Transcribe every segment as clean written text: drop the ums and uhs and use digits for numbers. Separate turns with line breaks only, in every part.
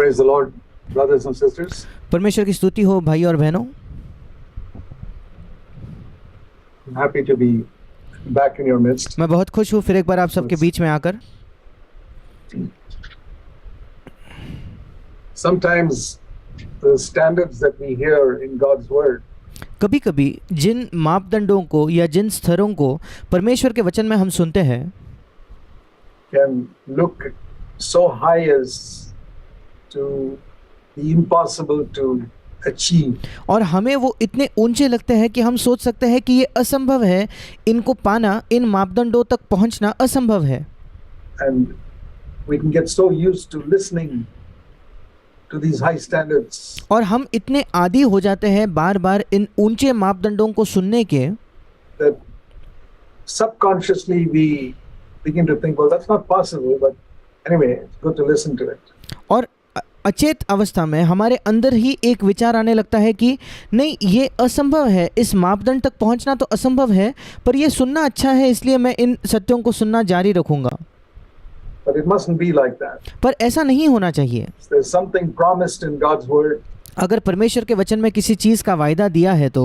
Praise the Lord, brothers and sisters.
परमेश्वर की स्तुति हो भाई और बहनों।
I'm happy to be back in your midst.
मैं बहुत खुश हूँ फिर एक बार आप सबके बीच में आकर।
Sometimes the standards that we hear in God's word
कभी कभी जिन मापदंडों को या जिन स्तरों को परमेश्वर के वचन में हम सुनते हैं
can look so high as to be impossible to achieve.
और हमें वो इतने ऊंचे लगते हैं कि हम सोच सकते हैं कि ये असंभव है, इनको पाना, इन मापदंडों तक पहुंचना असंभव है।
And we can get so used to listening to these high standards
और हम इतने आदी हो जाते हैं बार बार इन ऊंचे मापदंडों को सुनने के
that subconsciously we begin to think, well, that's not possible, but anyway, it's good to listen to it.
और अचेत अवस्था में हमारे अंदर ही एक विचार आने लगता है कि नहीं, ये असंभव है, इस मापदंड तक पहुंचना तो असंभव है, पर ये सुनना अच्छा है, इसलिए मैं इन सत्यों को सुनना जारी रखूंगा।
But it mustn't be like that.
पर ऐसा नहीं होना चाहिए।
There's something promised in God's word.
अगर परमेश्वर के वचन में किसी चीज़ का वायदा दिया है तो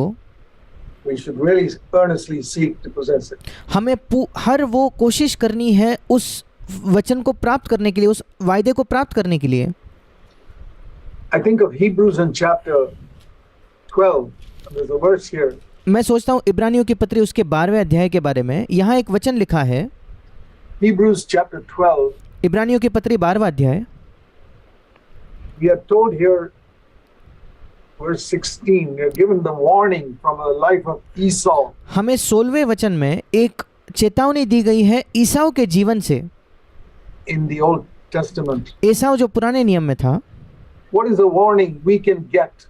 We should really earnestly seek to possess it.
हमें हर वो कोशिश करनी है उस वचन को प्राप्त करने के लिए, उस वायदे को प्राप्त करने के लिए।
I think of Hebrews in chapter 12. There's a verse here.
मैं सोचता हूँ इब्रानियों की पत्री उसके 12वें अध्याय के बारे में। यहाँ एक वचन लिखा है,
Hebrews chapter 12.
इब्रानियों की पत्री 12वां अध्याय।
We are told here, verse 16, we are given the warning from the life of Esau.
हमें 16वें वचन में एक चेतावनी दी गई है ईसाऊ के जीवन से।
In the Old Testament.
ईसाऊ जो पुराने नियम में था।
What is the warning we can get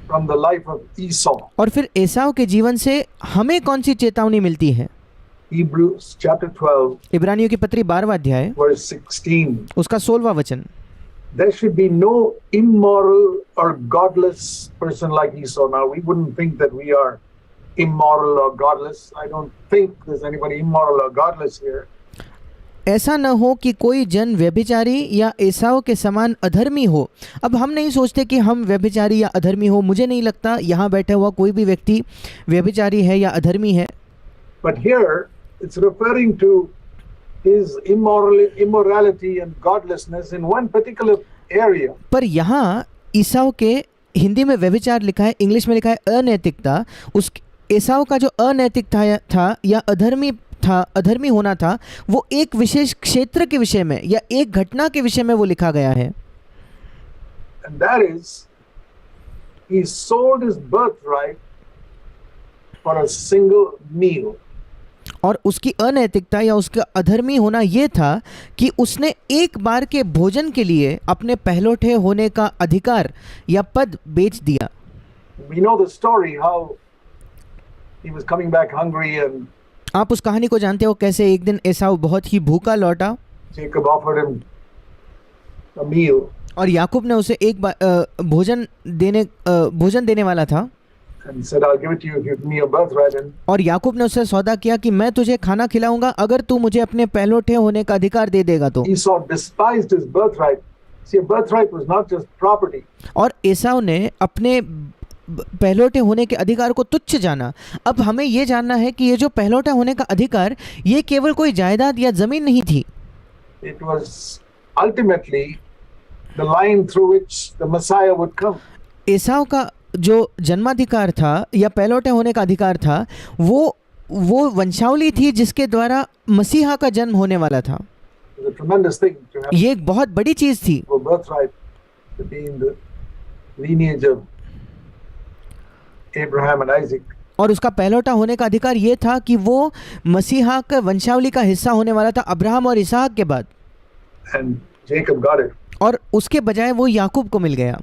from the life of Esau?
और फिर ईसाऊ के जीवन से हमें कौन सी चेतावनी मिलती है?
Hebrews chapter 12,
इब्रानियों की पत्री 12वां अध्याय
verse 16.
उसका 16वां वचन।
There should be no immoral or godless person like Esau. Now, we wouldn't think that we are immoral or godless. I don't think there's anybody immoral or godless here.
ऐसा न हो कि कोई जन व्यभिचारी या एसाव के समान अधर्मी हो। अब हम नहीं सोचते कि हम व्यभिचारी या अधर्मी हो। मुझे नहीं लगता यहाँ बैठा हुआ कोई भी व्यक्ति व्यभिचारी है या अधर्मी है।
But here it's referring to his immorality and godlessness in one particular area.
पर यहाँ ईसाव के हिंदी में व्यभिचार लिखा है, इंग्लिश में लिखा है अनैतिकता। उस एसाव का जो अनैतिक था या अधर्मी होना था, वो एक विशेष क्षेत्र के विषय में या एक घटना के विषय में वो लिखा गया है।
And that is, he sold his birthright for a single meal.
और उसकी अनैतिकता या उसका अधर्मी होना ये था कि उसने एक बार के भोजन के लिए अपने पहलौठे होने का अधिकार या पद बेच दिया।
We know the story how he was coming back hungry and
आप उस कहानी को जानते हो, कैसे एक दिन एसाव बहुत ही भूखा लौटा।
Jacob offered him a meal.
और याकूब ने उसे एक भोजन देने वाला था।
And said, I'll give it to you if you give me your birthright. And
और याकूब ने उससे सौदा किया कि मैं तुझे खाना खिलाऊंगा अगर तू मुझे अपने पहलौठे होने का अधिकार दे देगा तो।
Esau despised his birthright. See, a birthright was not just property.
और एसाव ने अपने पहलौठे होने के अधिकार को तुच्छ जाना। अब हमें ये जानना है कि ये जो पहलौठा होने का अधिकार, ये केवल कोई जायदाद या जमीन नहीं थी।
It was ultimately the line through which the Messiah would come.
एसाव का जो जन्माधिकार था या पहलौठे होने का अधिकार था, वो वंशावली थी जिसके द्वारा मसीहा का जन्म होने वाला था।
It was a tremendous thing to have
ये एक बहुत बड़ी चीज थी।
a birthright to be in the lineage of Abraham and Isaac.
और उसका पहलौठा होने का अधिकार ये था कि वो मसीहा का वंशावली का हिस्सा होने वाला था अब्राहम और इसहाक के बाद।
And Jacob got it.
और उसके बजाय वो याकूब को मिल गया।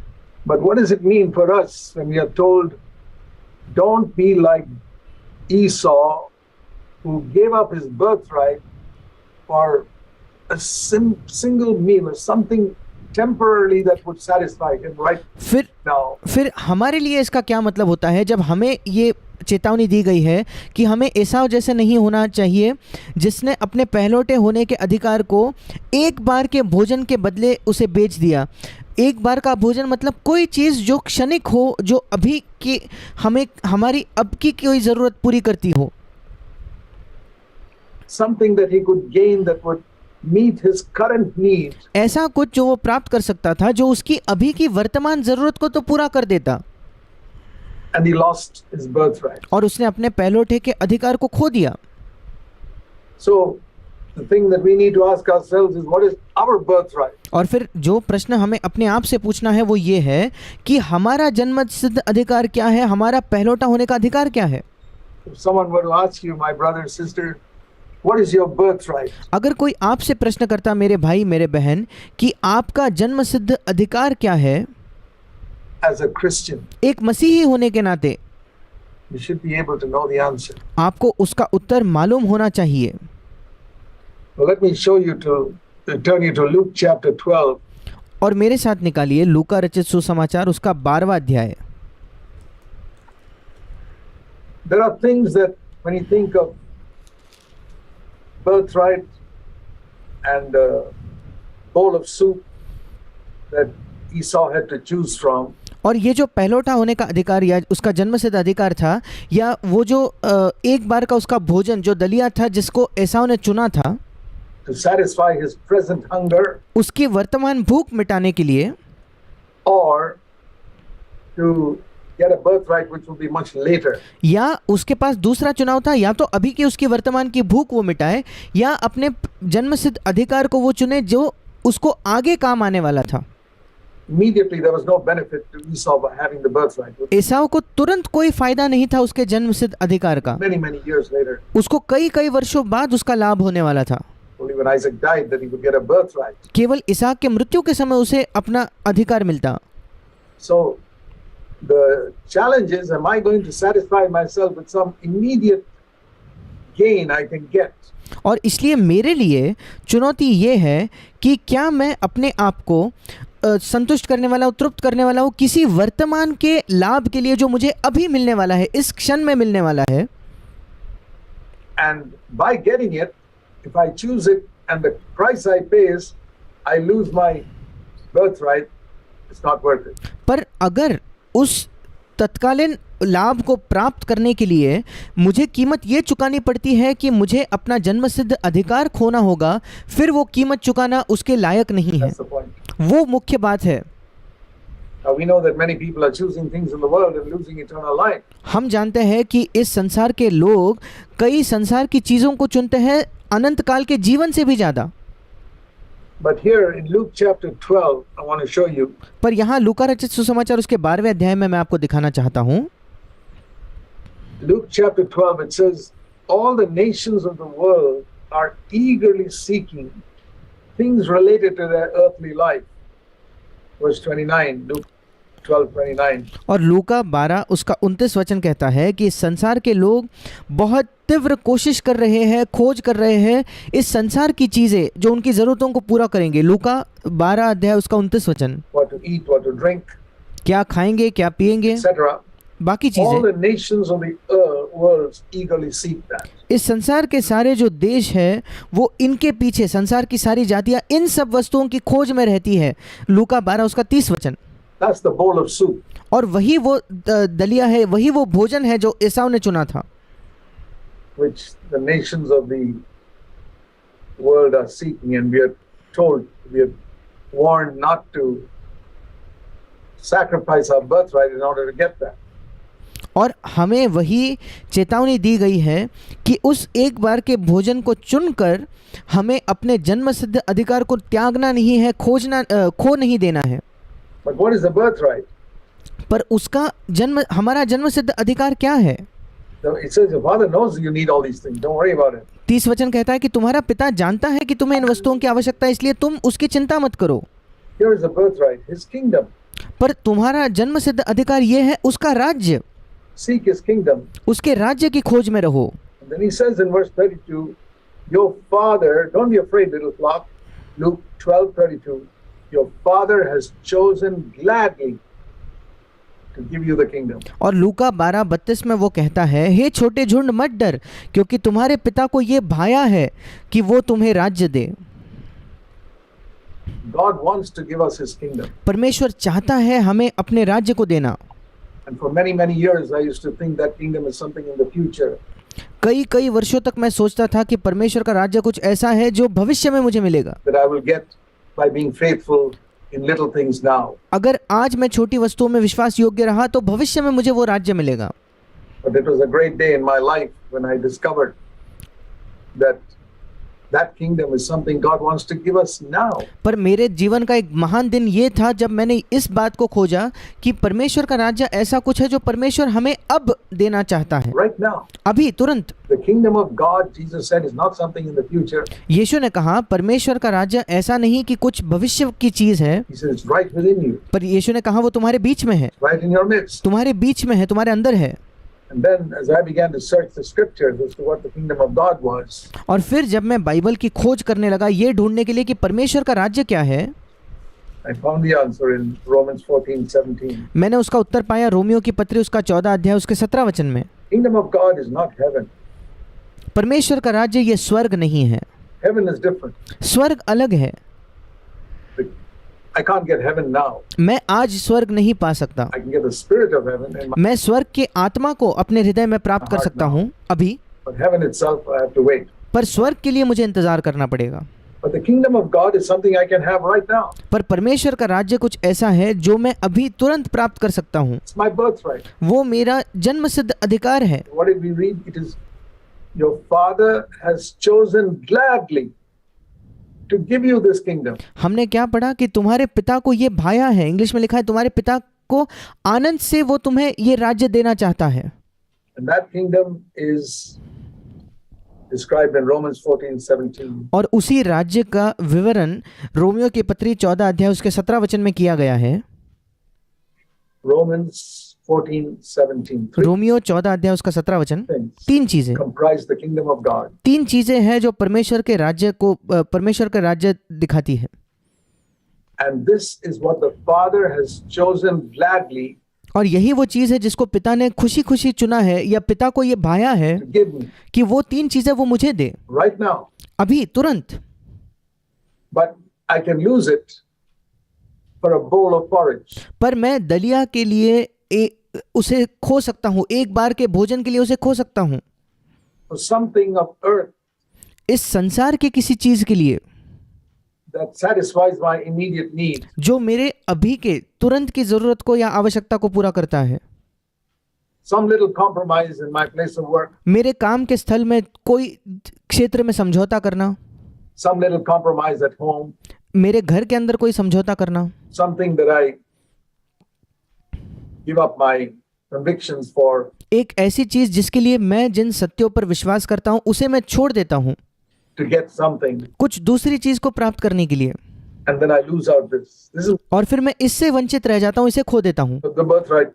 But what does it mean for us when we are told, don't be like Esau, who gave up his birthright for a single meal or something temporarily that would satisfy him right now?
फिर हमारे लिए इसका क्या मतलब होता है जब हमें ये चेतावनी दी गई है कि हमें एसाव जैसे नहीं होना चाहिए, जिसने अपने पहलौठे होने के अधिकार को एक बार के भोजन के बदले उसे बेच दिया। एक बार का भोजन मतलब कोई चीज़ जो क्षणिक हो, जो अभी की हमें हमारी अब की कोई ज़रूरत पूरी करती हो।
Something that he could gain that would meet his current needs.
ऐसा कुछ जो वो प्राप्त कर सकता था, जो उसकी अभी की वर्तमान ज़रूरत को तो पूरा कर देता,
And he lost his birthright.
और उसने अपने पहलौठे के अधिकार को खो दिया।
So the thing that we need to ask ourselves is, what is our birthright?
और फिर जो प्रश्न हमें अपने आप से पूछना है वो ये है कि हमारा जन्म सिद्ध अधिकार क्या है, हमारा पहलौठा होने का अधिकार क्या है।
If someone were to ask you, my brother, sister, what is your birthright?
अगर कोई आपसे प्रश्न करता, मेरे भाई मेरे बहन, कि आपका जन्म सिद्ध अधिकार क्या है
As a Christian,
एक मसीही होने के नाते,
you should be able to know the answer.
आपको उसका उत्तर मालूम होना चाहिए।
Well, let me show you turn you to Luke chapter 12.
और मेरे साथ निकालिए लूका रचित सुसमाचार उसका 12वां अध्याय।
There are things that when you think of birthright and a bowl of soup that Esau had to choose from,
और ये जो पहलौठा होने का अधिकार या उसका जन्मसिद्ध अधिकार था, या वो जो एक बार का उसका भोजन जो दलिया था जिसको एसाव ने चुना था
to satisfy his present hunger,
उसकी वर्तमान भूख मिटाने के लिए,
or to get a birthright which will be much later.
या उसके पास दूसरा चुनाव था, या तो अभी की उसकी वर्तमान की भूख वो मिटाए, या अपने जन्मसिद्ध अधिकार को वो चुने जो उसको आगे काम आने वाला था।
Immediately there was no benefit to Esau by having the birthright.
एसाव को तुरंत कोई फायदा नहीं था उसके जन्मसिद्ध अधिकार का।
Many years later,
उसको कई वर्षों बाद उसका लाभ होने वाला था।
only when Isaac died that he would get a birthright.
केवल इसहाक के मृत्यु के समय उसे अपना अधिकार मिलता।
So the challenge is, am I going to satisfy myself with some immediate gain I can get?
और इसलिए मेरे लिए चुनौती ये है कि क्या मैं अपने आप को संतुष्ट करने वाला हूँ, तृप्त करने वाला हूँ किसी वर्तमान के लाभ के लिए जो मुझे अभी मिलने वाला है, इस क्षण में मिलने वाला है।
And by getting it, if I choose it and the price I pay is I lose my birthright, it's not worth it.
पर अगर उस तत्कालीन लाभ को प्राप्त करने के लिए मुझे कीमत ये चुकानी पड़ती है कि मुझे अपना जन्मसिद्ध अधिकार खोना होगा, फिर वो कीमत चुकाना उसके लायक नहीं है।
That's the point.
वो मुख्य बात है।
Now we know that many people are choosing things in the world and losing eternal life.
हम जानते हैं कि इस संसार के लोग कई संसार की चीज़ों को चुनते हैं अनंत काल के जीवन से भी ज़्यादा।
But here in Luke chapter 12, I want to show you
पर यहाँ लूका रचित सुसमाचार उसके 12वें अध्याय में मैं आपको दिखाना चाहता हूँ।
Luke chapter 12, it says, all the nations of the world are eagerly seeking things related to their earthly life. Verse 29, Luke 12:29.
और लूका 12 उसका 29 वचन कहता है कि संसार के लोग बहुत तीव्र कोशिश कर रहे हैं, खोज कर रहे हैं इस संसार की चीज़ें जो उनकी ज़रूरतों को पूरा करेंगे। लूका 12 अध्याय उसका 29 वचन।
What to eat, what to drink,
क्या खाएंगे, क्या पिएंगे,
etc.
बाकी
All
चीज़ें।
the nations of the world eagerly seek that.
इस संसार के सारे जो देश है वो इनके पीछे, संसार की सारी जातियाँ इन सब वस्तुओं की खोज में रहती है। लूका 12 उसका 30 वचन।
That's the bowl of soup.
और वही वो दलिया है, वही वो भोजन है जो एसाव ने चुना था,
Which the nations of the world are seeking, and we are warned not to sacrifice our birthright in order to get that.
और हमें वही चेतावनी दी गई है कि उस एक बार के भोजन को चुनकर हमें अपने जन्मसिद्ध अधिकार को त्यागना नहीं है, खो नहीं देना है।
But what is the birthright?
पर उसका हमारा जन्मसिद्ध अधिकार क्या है?
It says your father knows you need all these things. Don't worry about it.
30 वचन कहता है कि तुम्हारा पिता जानता है कि तुम्हें इन वस्तुओं की आवश्यकता है, इसलिए तुम उसकी चिंता मत करो।
Here is the birthright, his kingdom.
पर तुम्हारा जन्मसिद्ध अधिकार ये है उसका राज्य,
Seek his kingdom.
उसके राज्य की खोज में रहो।
And then he says in verse 32, your father, don't be afraid, little flock. Luke 12:32, your father has chosen gladly to give you the kingdom.
और लूका 12:32 में वो कहता है, हे छोटे झुंड मत डर, क्योंकि तुम्हारे पिता को ये भाया है कि वो तुम्हें राज्य दे।
God wants to give us his kingdom.
परमेश्वर चाहता है हमें अपने राज्य को देना।
And for many, many years, I used to think that kingdom is something in the future.
कई वर्षों तक मैं सोचता था कि परमेश्वर का राज्य कुछ ऐसा है जो भविष्य में मुझे मिलेगा।
That I will get by being faithful in little things now.
अगर आज मैं छोटी वस्तुओं में विश्वास योग्य रहा तो भविष्य में मुझे वो राज्य मिलेगा।
But it was a great day in my life when I discovered that kingdom is something God wants to give us now.
पर मेरे जीवन का एक महान दिन ये था जब मैंने इस बात को खोजा कि परमेश्वर का राज्य ऐसा कुछ है जो परमेश्वर हमें अब देना चाहता है,
Right now.
अभी तुरंत।
The kingdom of God, Jesus said, is not something in the future.
यीशु ने कहा परमेश्वर का राज्य ऐसा नहीं कि कुछ भविष्य की चीज है,
He said, it's right within you,
पर यीशु ने कहा वो तुम्हारे बीच में है,
right in your midst.
तुम्हारे बीच में है, तुम्हारे अंदर है।
And then as I began to search the scriptures as to what the kingdom of God was,
और फिर जब मैं बाइबल की खोज करने लगा ये ढूंढने के लिए कि परमेश्वर का राज्य क्या है,
I found the answer in Romans 14:17.
मैंने उसका उत्तर पाया रोमियो की पत्री उसका 14 अध्याय उसके 17 वचन में।
Kingdom of God is not heaven.
परमेश्वर का राज्य ये स्वर्ग नहीं है,
Heaven is different.
स्वर्ग अलग है।
I can't get heaven now.
मैं आज स्वर्ग नहीं पा सकता,
I can get the spirit of heaven in my,
मैं स्वर्ग के आत्मा को अपने हृदय में प्राप्त कर सकता हूँ अभी,
but heaven itself I have to wait.
पर स्वर्ग के लिए मुझे इंतजार करना पड़ेगा।
But the kingdom of God is something I can have right now.
पर परमेश्वर का राज्य कुछ ऐसा है जो मैं अभी तुरंत प्राप्त कर सकता हूँ,
It's my birthright.
वो मेरा जन्मसिद्ध अधिकार है।
What did we read? It is your father has chosen gladly to give you this kingdom.
हमने क्या पढ़ा कि तुम्हारे पिता को ये भाया है, इंग्लिश में लिखा है तुम्हारे पिता को आनंद से वो तुम्हें ये राज्य देना चाहता है।
And that kingdom is described in Romans 14:17.
और उसी राज्य का विवरण रोमियो की पत्री 14 अध्याय उसके 17 वचन में किया गया है।
Romans 14:17.
रोमियो 14 अध्याय उसका 17 वचन।
Things
तीन चीजें,
comprise the kingdom of God.
तीन चीजें हैं जो परमेश्वर के राज्य को परमेश्वर का राज्य दिखाती है।
And this is what the Father has chosen gladly
और यही वो चीज है जिसको पिता ने खुशी खुशी चुना है या पिता को ये भाया है
to give me
कि वो तीन चीजें वो मुझे दे
right now.
अभी तुरंत।
But I can lose it for a bowl of porridge.
पर मैं दलिया के लिए उसे खो सकता हूँ, एक बार के भोजन के लिए उसे खो सकता हूँ,
For something of earth
इस संसार के किसी चीज के लिए
that satisfies my immediate need.
जो मेरे अभी के तुरंत की जरूरत को या आवश्यकता को पूरा करता है।
Some little compromise in my place of work.
मेरे काम के स्थल में कोई क्षेत्र में समझौता करना,
Some little compromise at home.
मेरे घर के अंदर कोई समझौता करना,
Something that I give up my convictions for.
एक ऐसी चीज जिसके लिए मैं जिन सत्यों पर विश्वास करता हूँ उसे मैं छोड़ देता हूँ
To get something,
कुछ दूसरी चीज को प्राप्त करने के लिए,
and then I lose out this. This is
और फिर मैं इससे वंचित रह जाता हूँ, इसे खो देता हूँ।
the birthright.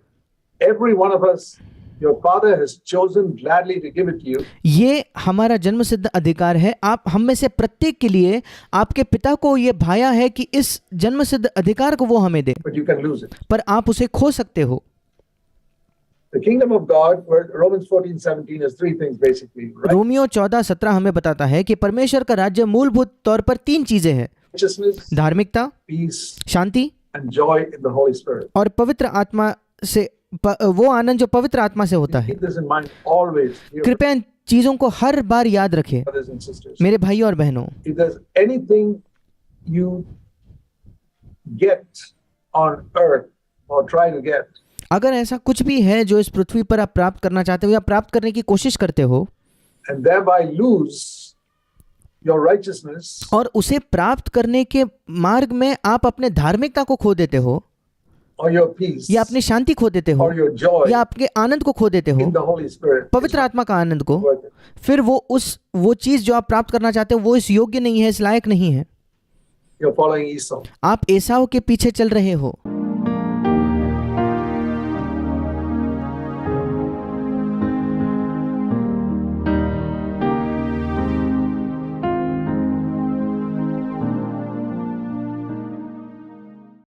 Every one of us, your Father has chosen gladly to give it to you.
ये हमारा जन्मसिद्ध अधिकार है। आप हम में से प्रत्येक के लिए आपके पिता को ये भाया है कि इस जन्मसिद्ध अधिकार को वो हमें दे,
But you can lose it.
पर आप उसे खो सकते हो।
The kingdom of God, where Romans 14:17 is three things basically, right?
Romeo 14:17 हमें बताता है कि परमेश्वर का राज्य मूलभूत तौर पर तीन चीजें हैं,
Righteousness,
धार्मिकता,
peace,
Shanti
and joy in the Holy Spirit.
और पवित्र आत्मा से वो आनंद जो पवित्र आत्मा से होता है।
Keep this in mind always, dear
कृपया इन चीजों को हर बार याद रखें
brothers and sisters.
मेरे भाई और बहनों।
If there's anything you get on earth or try to get,
अगर ऐसा कुछ भी है जो इस पृथ्वी पर आप प्राप्त करना चाहते हो या प्राप्त करने की कोशिश करते हो
and thereby lose your righteousness,
और उसे प्राप्त करने के मार्ग में आप अपने धार्मिकता को खो देते हो
or your peace,
या अपनी शांति खो देते हो
or your joy
या आपके आनंद को खो देते हो,
in the Holy Spirit,
पवित्र आत्मा का आनंद को,
worth it.
फिर वो चीज जो आप प्राप्त करना चाहते हो वो इस योग्य नहीं है, इस लायक नहीं है।
You're following Esau.
आप एसाव के पीछे चल रहे हो।